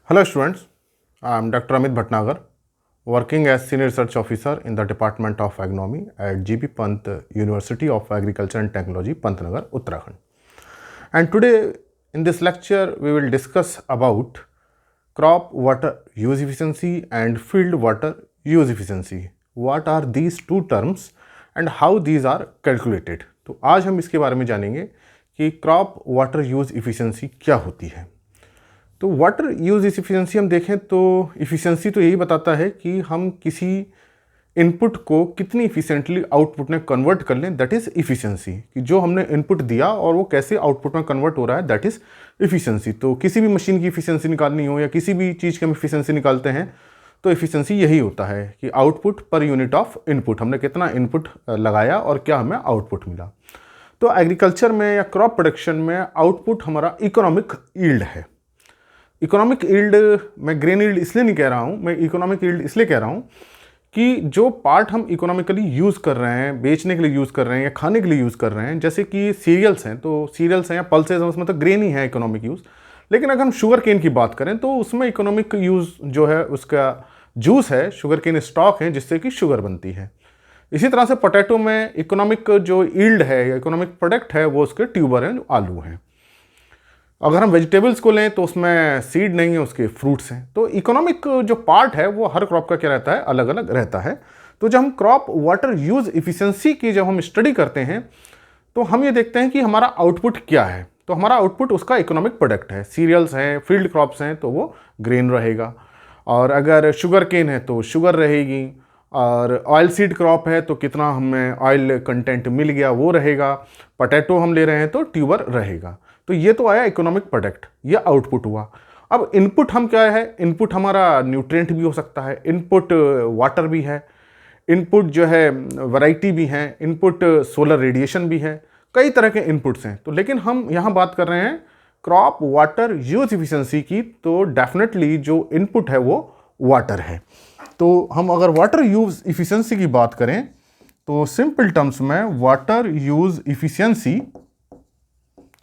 Hello students, I am Dr. Amit Bhatnagar, working as Senior Research Officer in the Department of Agronomy at GP Pant University of Agriculture and Technology, Pantnagar, Uttarakhand. And today in this lecture we will discuss about crop water use efficiency and field water use efficiency. What are these two terms and how these are calculated? तो आज हम इसके बारे में जानेंगे कि crop water use efficiency क्या होती है। तो वाटर यूज इफ़िशेंसी हम देखें तो इफ़िशेंसी तो यही बताता है कि हम किसी इनपुट को कितनी इफ़िशेंटली आउटपुट में कन्वर्ट कर लें, दैट इज़ इफ़िशेंसी। कि जो हमने इनपुट दिया और वो कैसे आउटपुट में कन्वर्ट हो रहा है, दैट इज़ इफ़िशेंसी। तो किसी भी मशीन की इफ़िशेंसी निकालनी हो या किसी भी चीज़ की हम इफ़िशेंसी निकालते हैं तो इफ़िशेंसी यही होता है कि output per unit of input, हमने कितना इनपुट लगाया और क्या हमें आउटपुट मिला। तो एग्रीकल्चर में या क्रॉप प्रोडक्शन में आउटपुट हमारा इकोनॉमिक यील्ड है। इकोनॉमिक यील्ड, मैं ग्रेन यील्ड इसलिए नहीं कह रहा हूँ, मैं इकोनॉमिक यील्ड इसलिए कह रहा हूँ कि जो पार्ट हम इकोनॉमिकली यूज़ कर रहे हैं, बेचने के लिए यूज़ कर रहे हैं या खाने के लिए यूज़ कर रहे हैं, जैसे कि सीरियल्स हैं, तो सीरियल्स हैं या पल्सेज हैं, उसमें तो ग्रेन ही है इकोनॉमिक यूज़। लेकिन अगर हम शुगर केन की बात करें तो उसमें इकोनॉमिक यूज़ जो है उसका जूस है, शुगर केन स्टॉक है जिससे कि शुगर बनती है। इसी तरह से पोटैटो में इकोनॉमिक जो यील्ड है या इकोनॉमिक प्रोडक्ट है वो उसके ट्यूबर हैं, जो आलू हैं। अगर हम वेजिटेबल्स को लें तो उसमें सीड नहीं है, उसके फ्रूट्स हैं। तो इकोनॉमिक जो पार्ट है वो हर क्रॉप का क्या रहता है, अलग अलग रहता है। तो जब हम क्रॉप वाटर यूज इफिशिएंसी की जब हम स्टडी करते हैं तो हम ये देखते हैं कि हमारा आउटपुट क्या है। तो हमारा आउटपुट उसका इकोनॉमिक प्रोडक्ट है। सीरियल्स हैं, फील्ड क्रॉप्स हैं तो वो ग्रेन रहेगा, और अगर शुगर केन है तो शुगर रहेगी, और ऑयल सीड क्रॉप है तो कितना हमें ऑयल कंटेंट मिल गया वो रहेगा। पोटैटो हम ले रहे हैं तो ट्यूबर रहेगा। तो ये तो आया इकोनॉमिक प्रोडक्ट, ये आउटपुट हुआ। अब इनपुट हम क्या है, इनपुट हमारा न्यूट्रिएंट भी हो सकता है, इनपुट वाटर भी है, इनपुट जो है वैरायटी भी है, इनपुट सोलर रेडिएशन भी है, कई तरह के इनपुट्स हैं। तो लेकिन हम यहाँ बात कर रहे हैं क्रॉप वाटर यूज इफिशिएंसी की, तो डेफिनेटली जो इनपुट है वो वाटर है। तो हम अगर वाटर यूज इफिशिएंसी की बात करें तो सिंपल टर्म्स में वाटर यूज इफिशिएंसी,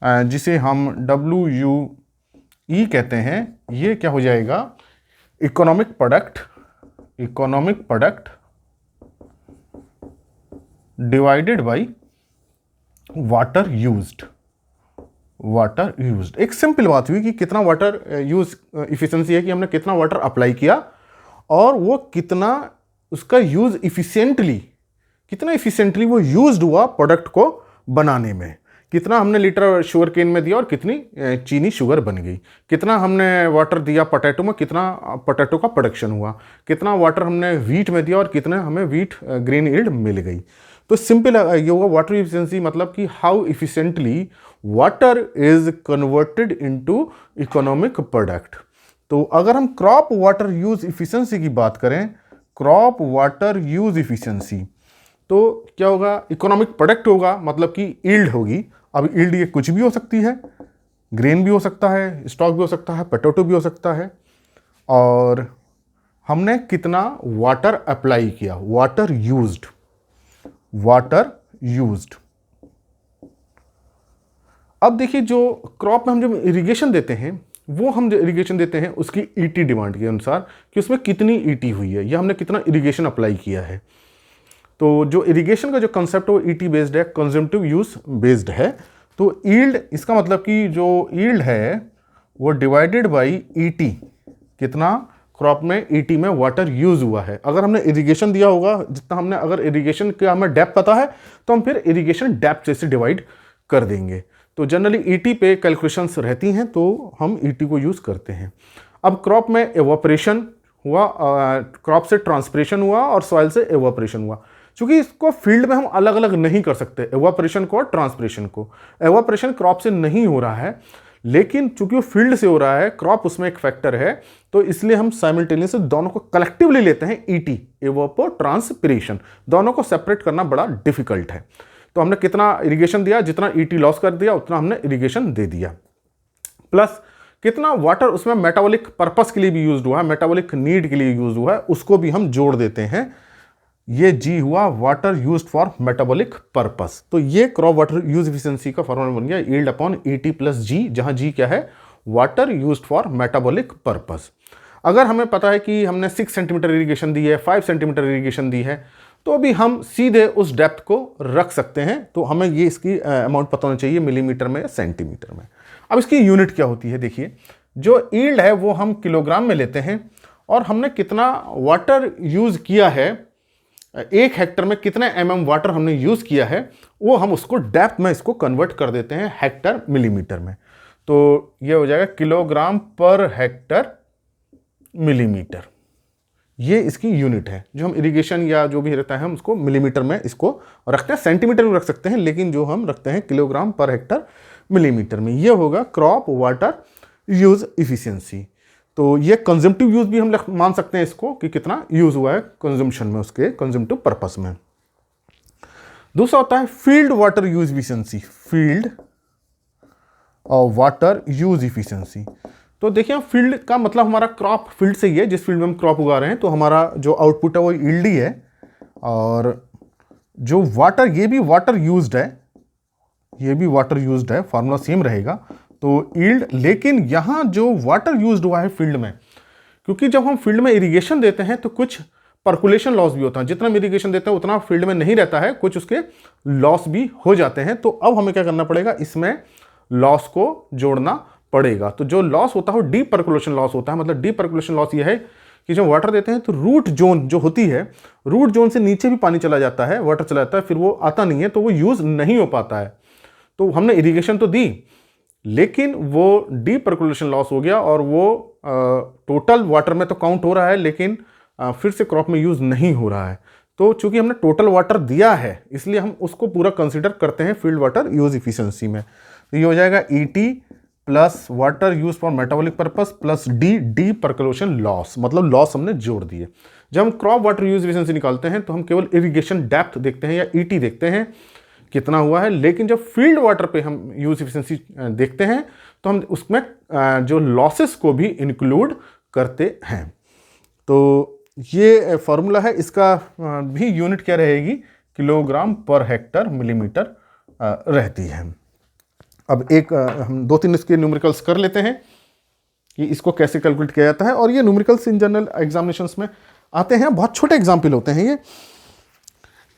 जिसे हम WUE कहते हैं, ये क्या हो जाएगा, economic product divided by water used. एक सिंपल बात हुई कि कितना वाटर यूज इफिशिएंसी है कि हमने कितना वाटर अप्लाई किया और वो कितना उसका यूज कितना इफिशिएंटली वो यूज्ड हुआ प्रोडक्ट को बनाने में। कितना हमने लीटर शुगर केन में दिया और कितनी चीनी शुगर बन गई, कितना हमने वाटर दिया पोटैटो में, कितना पोटैटो का प्रोडक्शन हुआ, कितना वाटर हमने व्हीट में दिया और कितना हमें व्हीट ग्रेन यील्ड मिल गई। तो सिंपल ये होगा वाटर इफिशिएंसी, मतलब कि how efficiently water is converted into economic product. तो अगर हम क्रॉप वाटर यूज इफिशिएंसी की बात करें, क्रॉप वाटर यूज इफिशिएंसी, तो क्या होगा, इकोनॉमिक प्रोडक्ट होगा, मतलब कि यील्ड होगी। अब यील्ड ये कुछ भी हो सकती है, ग्रेन भी हो सकता है, स्टॉक भी हो सकता है, पोटैटो भी हो सकता है, और हमने कितना वाटर अप्लाई किया, वाटर यूज्ड। अब देखिए, जो क्रॉप में हम जब इरिगेशन देते हैं, वो हम जो इरिगेशन देते हैं उसकी ईटी डिमांड के अनुसार कि उसमें कितनी ईटी हुई है या हमने कितना इरिगेशन अप्लाई किया है। तो जो इरिगेशन का जो कंसेप्ट है वो ईटी बेस्ड है, कंजम्पटिव यूज बेस्ड है। तो यील्ड, इसका मतलब कि जो यील्ड है वो डिवाइडेड बाय ईटी, कितना क्रॉप में ईटी में वाटर यूज हुआ है। अगर हमने इरिगेशन दिया होगा जितना हमने, अगर इरिगेशन का हमें डेप्थ पता है तो हम फिर इरिगेशन डेप्थ से डिवाइड कर देंगे। तो जनरली ईटी पे कैलकुलेशंस रहती हैं तो हम ईटी को यूज करते हैं। अब क्रॉप में एवापोरेशन हुआ, क्रॉप से ट्रांसपिरेशन हुआ और सॉइल से एवापोरेशन हुआ। क्योंकि इसको फील्ड में हम अलग अलग नहीं कर सकते, एवापोरेशन को और ट्रांसपिरेशन को। एवापोरेशन क्रॉप से नहीं हो रहा है, लेकिन चूंकि वो फील्ड से हो रहा है, क्रॉप उसमें एक फैक्टर है, तो इसलिए हम साइमल्टेनियस दोनों को कलेक्टिवली लेते हैं ईटी, एवापो ट्रांसपिरेशन। दोनों को सेपरेट करना बड़ा डिफिकल्ट है। तो हमने कितना इरिगेशन दिया, जितना ईटी लॉस कर दिया उतना हमने इरिगेशन दे दिया, प्लस कितना वाटर उसमें मेटाबॉलिक पर्पस के लिए भी यूज हुआ है, मेटाबॉलिक नीड के लिए यूज हुआ है, उसको भी हम जोड़ देते हैं। ये जी हुआ water used for metabolic purpose. तो ये क्रॉप वाटर यूज एफिशिएंसी का फॉर्मूला बन गया, यील्ड अपॉन ईटी प्लस जी, जहां जी क्या है, water used for metabolic purpose. अगर हमें पता है कि हमने 6 सेंटीमीटर इरीगेशन दी है, 5 सेंटीमीटर इरीगेशन दी है, तो भी हम सीधे उस डेप्थ को रख सकते हैं। तो हमें ये इसकी अमाउंट पता होना चाहिए मिलीमीटर में या सेंटीमीटर में। अब इसकी यूनिट क्या होती है, देखिए जो यील्ड है वो हम किलोग्राम में लेते हैं और हमने कितना वाटर यूज़ किया है, 1 हेक्टर में कितने mm वाटर हमने यूज़ किया है, वो हम उसको डेप्थ में इसको कन्वर्ट कर देते हैं हेक्टर मिलीमीटर में। तो ये हो जाएगा किलोग्राम पर हेक्टर मिलीमीटर। ये इसकी यूनिट है। जो हम इरिगेशन या जो भी रहता है हम उसको मिलीमीटर में इसको रखते हैं, सेंटीमीटर में रख सकते हैं, लेकिन जो हम रखते हैं किलोग्राम पर हेक्टर मिलीमीटर में। ये होगा क्रॉप वाटर यूज इफिशियंसी। तो ये कंजम्पटिव यूज भी हम मान सकते हैं इसको कि कितना यूज हुआ है कंजम्पशन में, उसके कंजम्पटिव पर्पस में। दूसरा होता है field water use efficiency, field और वाटर यूज इफिशियंसी। तो देखिए फील्ड का मतलब हमारा क्रॉप फील्ड से ही है, जिस फील्ड में हम क्रॉप उगा रहे हैं, तो हमारा जो आउटपुट है वो यील्ड ही है। और जो वाटर, ये भी वाटर यूज्ड है, ये भी वाटर यूज्ड है, फार्मूला सेम रहेगा। तो यील्ड, लेकिन यहाँ जो वाटर यूज्ड हुआ है फील्ड में, क्योंकि जब हम फील्ड में इरिगेशन देते हैं तो कुछ पर्कुलेशन लॉस भी होता है। जितना हम इरिगेशन देते हैं उतना फील्ड में नहीं रहता है, कुछ उसके लॉस भी हो जाते हैं। तो अब हमें क्या करना पड़ेगा, इसमें लॉस को जोड़ना पड़ेगा। तो जो लॉस होता है वो डीप पर्कुलेशन लॉस होता है। मतलब डीप पर्कुलेशन लॉस ये है कि जब वाटर देते हैं तो रूट जोन जो होती है, रूट जोन से नीचे भी पानी चला जाता है, वाटर चला जाता है, फिर वो आता नहीं है, तो वो यूज नहीं हो पाता है। तो हमने इरिगेशन तो दी, लेकिन वो डीप पर्कुलेशन लॉस हो गया और वो टोटल वाटर में तो काउंट हो रहा है, लेकिन फिर से क्रॉप में यूज नहीं हो रहा है। तो चूंकि हमने टोटल वाटर दिया है, इसलिए हम उसको पूरा कंसिडर करते हैं फील्ड वाटर यूज इफिशियंसी में। तो ये हो जाएगा ET plus water use for metabolic purpose plus D percolation loss, मतलब लॉस हमने जोड़ दिए। जब हम क्रॉप वाटर यूज इफिशियंसी निकालते हैं तो हम केवल इरिगेशन डेप्थ देखते हैं या ईटी देखते हैं कितना हुआ है, लेकिन जब फील्ड वाटर पे हम यूज इफिशियंसी देखते हैं तो हम उसमें जो लॉसेस को भी इंक्लूड करते हैं। तो ये फॉर्मूला है, इसका भी यूनिट क्या रहेगी, किलोग्राम पर हेक्टर मिलीमीटर रहती है। अब हम 2-3 इसके न्यूमेरिकल्स कर लेते हैं कि इसको कैसे कैलकुलेट किया जाता है। और ये न्यूमेरिकल्स इन जनरल एग्जामिनेशंस में आते हैं, बहुत छोटे एग्जाम्पल होते हैं। ये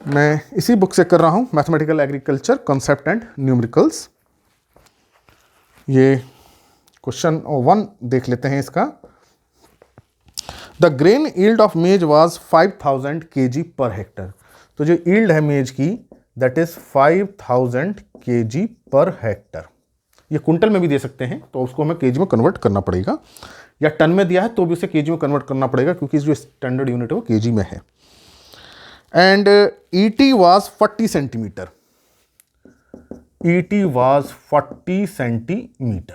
मैं इसी बुक से कर रहा हूँ, mathematical agriculture concept and numericals. ये क्वेश्चन 1 देख लेते हैं इसका। द ग्रेन यील्ड ऑफ मेज वाज 5000 kg पर हेक्टर। तो जो यील्ड है मेज की, that is 5000 kg per hectare. ये कुंटल में भी दे सकते हैं, तो उसको हमें केजी में कन्वर्ट करना पड़ेगा, या टन में दिया है तो भी उसे केजी में कन्वर्ट करना पड़ेगा, क्योंकि जो स्टैंडर्ड यूनिट है वो केजी में है। And ET was 40 centimetre, ET was 40 centimetre.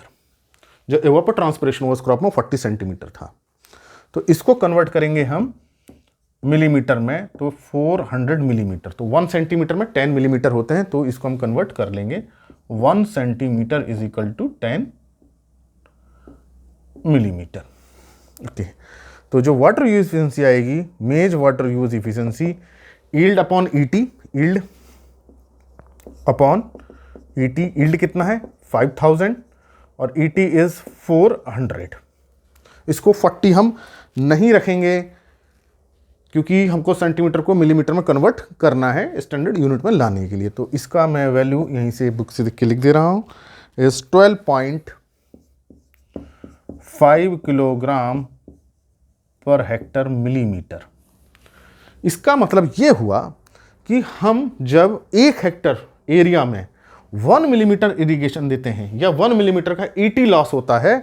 जो इवापोट्रांसपिरेशन हुआ उस क्रॉप में 40 सेंटीमीटर था। तो इसको कन्वर्ट करेंगे हम मिलीमीटर में, तो 400 मिलीमीटर। तो 1 सेंटीमीटर में 10 मिलीमीटर होते हैं, तो इसको हम कन्वर्ट कर लेंगे 1 centimetre is equal to 10 millimetre. Okay, तो जो वाटर यूज इफिशियंसी आएगी, maize water use efficiency, yield upon ET, yield upon ET, yield कितना है 5000 और ईटी इज 400। इसको 40 हम नहीं रखेंगे क्योंकि हमको सेंटीमीटर को मिलीमीटर में कन्वर्ट करना है स्टैंडर्ड यूनिट में लाने के लिए। तो इसका मैं वैल्यू यहीं से बुक से लिख दे रहा हूँ, is 12.5 kilogram per hectare millimetre. इसका मतलब ये हुआ कि हम जब 1 हेक्टर एरिया में 1 मिलीमीटर इरिगेशन देते हैं या 1 मिलीमीटर का ईटी लॉस होता है,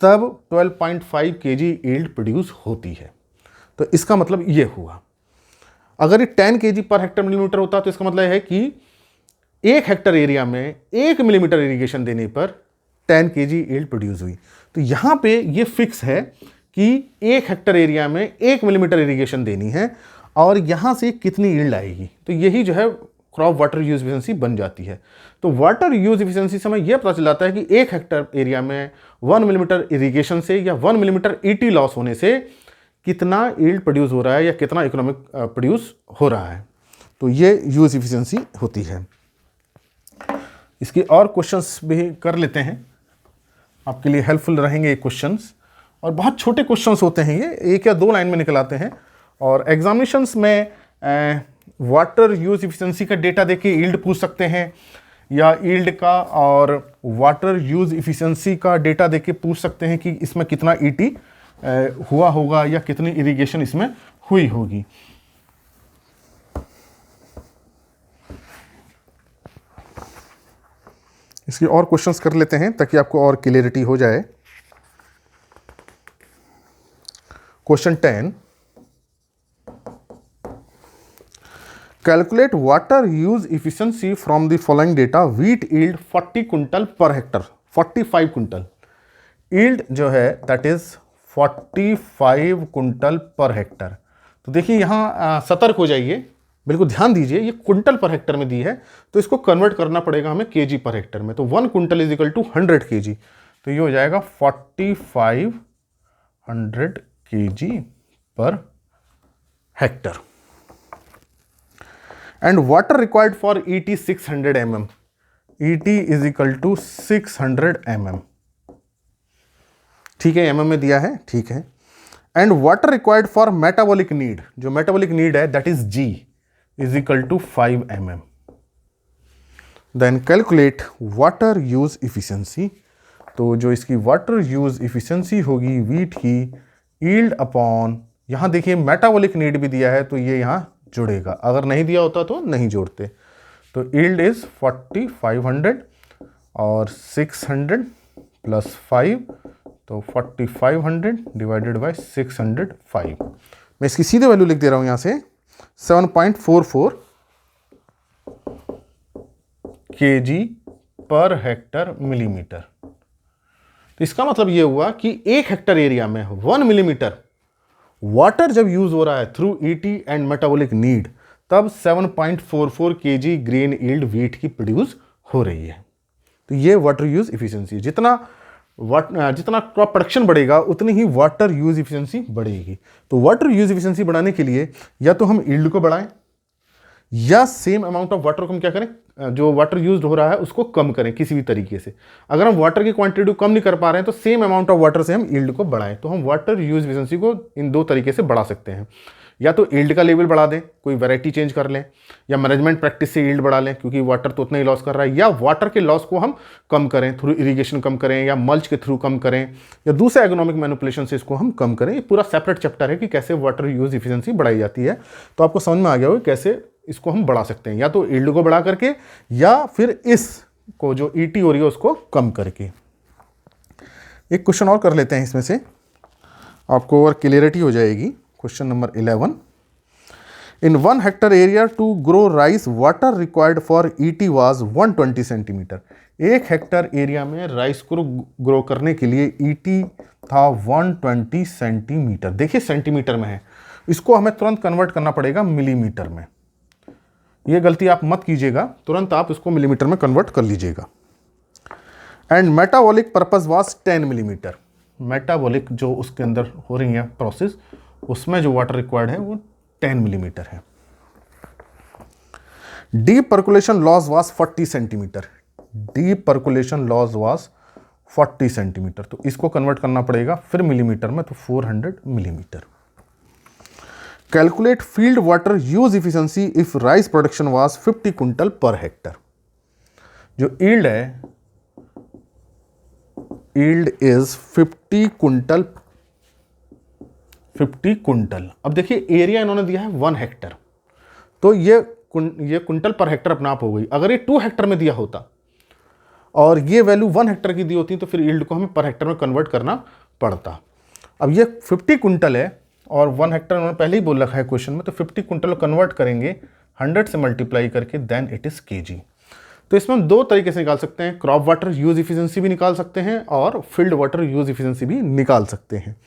तब 12.5 kg यील्ड प्रोड्यूस होती है। तो इसका मतलब ये हुआ। अगर ये 10 kg पर हेक्टर मिलीमीटर होता तो इसका मतलब है कि 1 हेक्टर एरिया में 1 मिलीमीटर इरिगेशन देने पर 10 kg यील्ड प्रोड्यूस हुई। तो यहाँ पे ये फिक्स है कि 1 हेक्टर एरिया में 1 मिलीमीटर इरिगेशन देनी है और यहाँ से कितनी यील्ड आएगी। तो यही जो है क्रॉप वाटर यूज इफिशियंसी बन जाती है। तो वाटर यूज इफिशियंसी से हमें यह पता चल जाता है कि 1 हेक्टर एरिया में 1 मिलीमीटर इरिगेशन से या 1 मिलीमीटर ईटी लॉस होने से कितना यील्ड प्रोड्यूस हो रहा है या कितना इकोनॉमिक प्रोड्यूस हो रहा है। तो ये यूज इफिशियंसी होती है। इसके और क्वेश्चंस भी कर लेते हैं। आपके लिए हेल्पफुल रहेंगे ये क्वेश्चंस। और बहुत छोटे क्वेश्चंस होते हैं, ये 1 या 2 लाइन में निकल आते हैं। और एग्जामिनेशंस में वाटर यूज इफिशिएंसी का डेटा देके यील्ड पूछ सकते हैं, या यील्ड का और वाटर यूज इफिशिएंसी का डेटा देके पूछ सकते हैं कि इसमें कितना ईटी हुआ होगा या कितनी इरिगेशन इसमें हुई होगी। इसके और क्वेश्चंस कर लेते हैं ताकि आपको और क्लियरिटी हो जाए। Question 10, calculate water use efficiency from the following data. Wheat yield 40 quintal per hectare, 45 quintal yield जो है that is 45 quintal per hectare. तो देखिए यहाँ सतर्क हो जाइए, बिल्कुल ध्यान दीजिए, ये कुंटल पर हेक्टर में दी है तो इसको कन्वर्ट करना पड़ेगा हमें केजी पर हेक्टर में। तो 1 quintal is equal to 100 KG, तो ये हो जाएगा 4500 केजी पर hectare. And water required for ET 600 mm, ET is equal to 600 mm। ठीक है, mm में दिया है, ठीक है। And water required for metabolic need, जो मेटाबॉलिक नीड है that is G is equal to 5 mm। Then calculate water use efficiency, तो जो इसकी वाटर यूज इफिशिएंसी होगी वीट की यील्ड अपॉन, यहां देखिए मेटाबॉलिक नीड भी दिया है तो ये यहां जुड़ेगा, अगर नहीं दिया होता तो नहीं जोड़ते। तो यील्ड इज 4500 और 600 प्लस 5, तो 4500 डिवाइडेड बाय 605। मैं इसकी सीधे वैल्यू लिख दे रहा हूं यहां से 7.44 केजी पर हेक्टर मिलीमीटर। तो इसका मतलब यह हुआ कि 1 हेक्टर एरिया में 1 मिलीमीटर वाटर जब यूज हो रहा है through ET and metabolic need, तब 7.44 केजी ग्रेन यील्ड व्हीट की प्रोड्यूस हो रही है। तो ये वाटर यूज इफिशिएंसी, जितना क्रॉप प्रोडक्शन बढ़ेगा उतनी ही वाटर यूज इफिशिएंसी बढ़ेगी। तो वाटर यूज इफिशिएंसी बढ़ाने के लिए या तो हम यील्ड को बढ़ाएं या सेम अमाउंट ऑफ वाटर को हम क्या करें, जो वाटर यूज हो रहा है उसको कम करें किसी भी तरीके से। अगर हम वाटर की क्वांटिटी कम नहीं कर पा रहे हैं तो सेम अमाउंट ऑफ वाटर से हम यील्ड को बढ़ाएं। तो हम वाटर यूज इफिशिएंसी को इन 2 तरीके से बढ़ा सकते हैं, या तो यील्ड का लेवल बढ़ा दें, कोई वैरायटी चेंज कर लें, या मैनेजमेंट प्रैक्टिस से यील्ड बढ़ा लें क्योंकि वाटर तो उतना ही लॉस कर रहा है, या वाटर के लॉस को हम कम करें थ्रू इरिगेशन कम करें, या मल्च के थ्रू कम करें, या दूसरे एग्नोमिक मैनिपुलेशन से इसको हम कम करें। ये पूरा सेपरेट चैप्टर है कि कैसे वाटर यूज इफिशिएंसी बढ़ाई जाती है। तो आपको समझ में आ गया होगा कैसे इसको हम बढ़ा सकते हैं, या तो यील्ड को बढ़ा करके या फिर इस को जो ईटी हो रही है उसको कम करके। एक क्वेश्चन और कर लेते हैं इसमें से, आपको और क्लियरिटी हो जाएगी। Question number 11, in 1 hectare area to grow rice water required for ET was 120 centimeter. 1 hectare area में राइस को ग्रो करने के लिए ईटी था 120 सेंटीमीटर। देखिए सेंटीमीटर में है, इसको हमें तुरंत कन्वर्ट करना पड़ेगा मिलीमीटर में। ये गलती आप मत कीजिएगा, तुरंत आप इसको मिलीमीटर में कन्वर्ट कर लीजिएगा। And metabolic purpose was 10 millimetre. Metabolic जो उसके अंदर हो रही है प्रोसेस, उसमें जो वाटर रिक्वायर्ड है वो 10 मिलीमीटर है। Deep percolation loss was 40 centimetre. Deep percolation loss was 40 centimetre, तो इसको कन्वर्ट करना पड़ेगा फिर मिलीमीटर में, तो 400 millimetre. Calculate field water use efficiency if rice production was 50 quintal per hectare. जो यील्ड है, यील्ड इज 50 कुंटल। 50 कुंटल। अब देखिए एरिया इन्होंने दिया है 1 हेक्टर, तो ये कुंटल पर हेक्टर अपने आप हो गई। अगर ये 2 हेक्टर में दिया होता और ये वैल्यू 1 हेक्टर की दी होती तो फिर यील्ड को हमें पर हेक्टर में कन्वर्ट करना पड़ता। अब ये 50 कुंटल है और 1 हेक्टर उन्होंने पहले ही बोल रखा है क्वेश्चन में, तो 50 कुंटल कन्वर्ट करेंगे 100 से मल्टीप्लाई करके, देन इट इज केजी। तो इसमें हम 2 तरीके से निकाल सकते हैं, क्रॉप वाटर यूज इफिशिएंसी भी निकाल सकते हैं और फील्ड वाटर यूज इफिशिएंसी भी निकाल सकते हैं।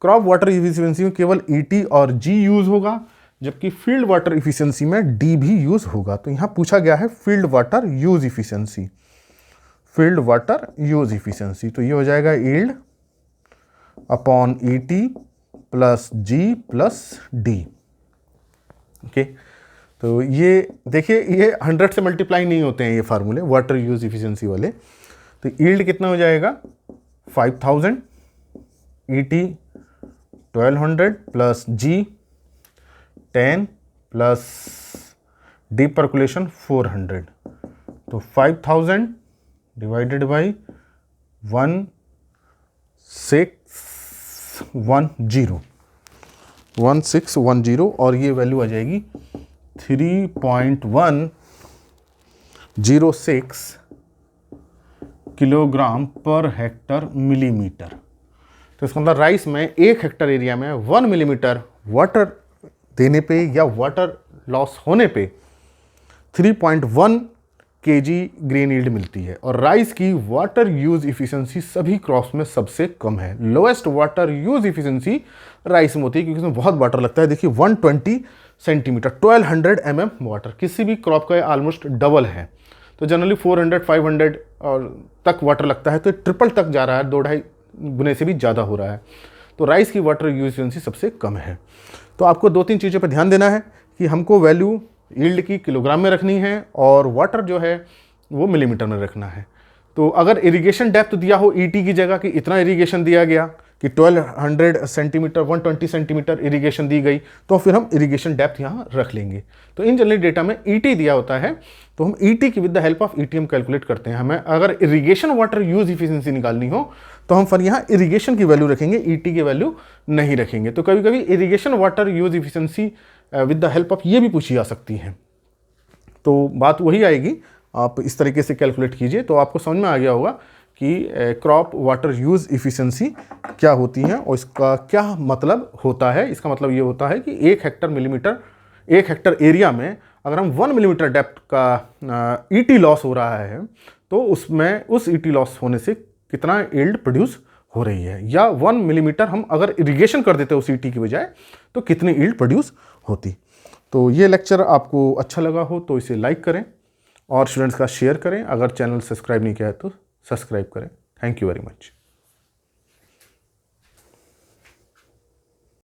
क्रॉप वाटर इफिशिएंसी में केवल ईटी और जी यूज होगा, जबकि फील्ड वाटर इफिशिएंसी में डी भी यूज होगा। तो यहां पूछा गया है field water use efficiency, field water use efficiency. तो ये हो जाएगा यील्ड अपॉन ईटी प्लस जी प्लस डी। ओके, तो ये देखिए ये 100 से मल्टीप्लाई नहीं होते हैं ये फार्मूले वाटर यूज इफिशिएंसी वाले। तो यील्ड कितना हो जाएगा 5000, ET 1200 plus G 10 plus deep percolation 400, तो 5000 डिवाइडेड बाई 1610 और ये वैल्यू आ जाएगी 3.106 किलोग्राम पर हेक्टर मिलीमीटर। तो इसका मतलब राइस में 1 हेक्टर एरिया में 1 मिलीमीटर वाटर देने पे या वाटर लॉस होने पे 3.1 केजी ग्रेन यील्ड मिलती है। और राइस की वाटर यूज इफिशिएंसी सभी क्रॉप्स में सबसे कम है। Lowest water use efficiency rice में होती है क्योंकि इसमें बहुत वाटर लगता है। देखिए 120 सेंटीमीटर 1200 mm वाटर, किसी भी क्रॉप का ऑलमोस्ट डबल है। तो जनरली 400 500 और तक वाटर लगता है, तो ट्रिपल तक जा रहा है, 2-2.5 गुने से भी ज़्यादा हो रहा है। तो राइस की वाटर यूज इफिशिएंसी सबसे कम है। तो आपको 2-3 चीज़ों पर ध्यान देना है कि हमको वैल्यू यील्ड की किलोग्राम में रखनी है और वाटर जो है वो मिलीमीटर में रखना है। तो अगर इरिगेशन डेप्थ दिया हो ईटी की जगह कि इतना इरिगेशन दिया गया कि 1200 सेंटीमीटर 120 सेंटीमीटर इरिगेशन दी गई, तो फिर हम इरिगेशन डेप्थ यहाँ रख लेंगे। तो इन जनरल डेटा में ईटी दिया होता है तो हम ईटी की with the help of ET हम कैलकुलेट करते हैं। हमें अगर इरिगेशन वाटर यूज इफिशिएंसी निकालनी हो तो हम फिर यहाँ इरिगेशन की वैल्यू रखेंगे, ईटी की वैल्यू नहीं रखेंगे। तो कभी कभी irrigation water use efficiency with the help of ये भी पूछी जा सकती है। तो बात वही आएगी, आप इस तरीके से कैलकुलेट कीजिए तो आपको समझ में आ गया होगा कि क्रॉप वाटर यूज इफिशिएंसी क्या होती है और इसका क्या मतलब होता है। इसका मतलब ये होता है कि 1 हेक्टर एरिया में अगर हम 1 मिलीमीटर डेप्थ का ईटी लॉस हो रहा है तो उसमें उस ईटी लॉस होने से कितना यील्ड प्रोड्यूस हो रही है, या 1 मिलीमीटर हम अगर इरिगेशन कर देते उस ईटी की बजाय तो कितनी यील्ड प्रोड्यूस होती। तो ये लेक्चर आपको अच्छा लगा हो तो इसे लाइक करें और स्टूडेंट्स का शेयर करें। अगर चैनल सब्सक्राइब नहीं किया है तो सब्सक्राइब करें। Thank you very much.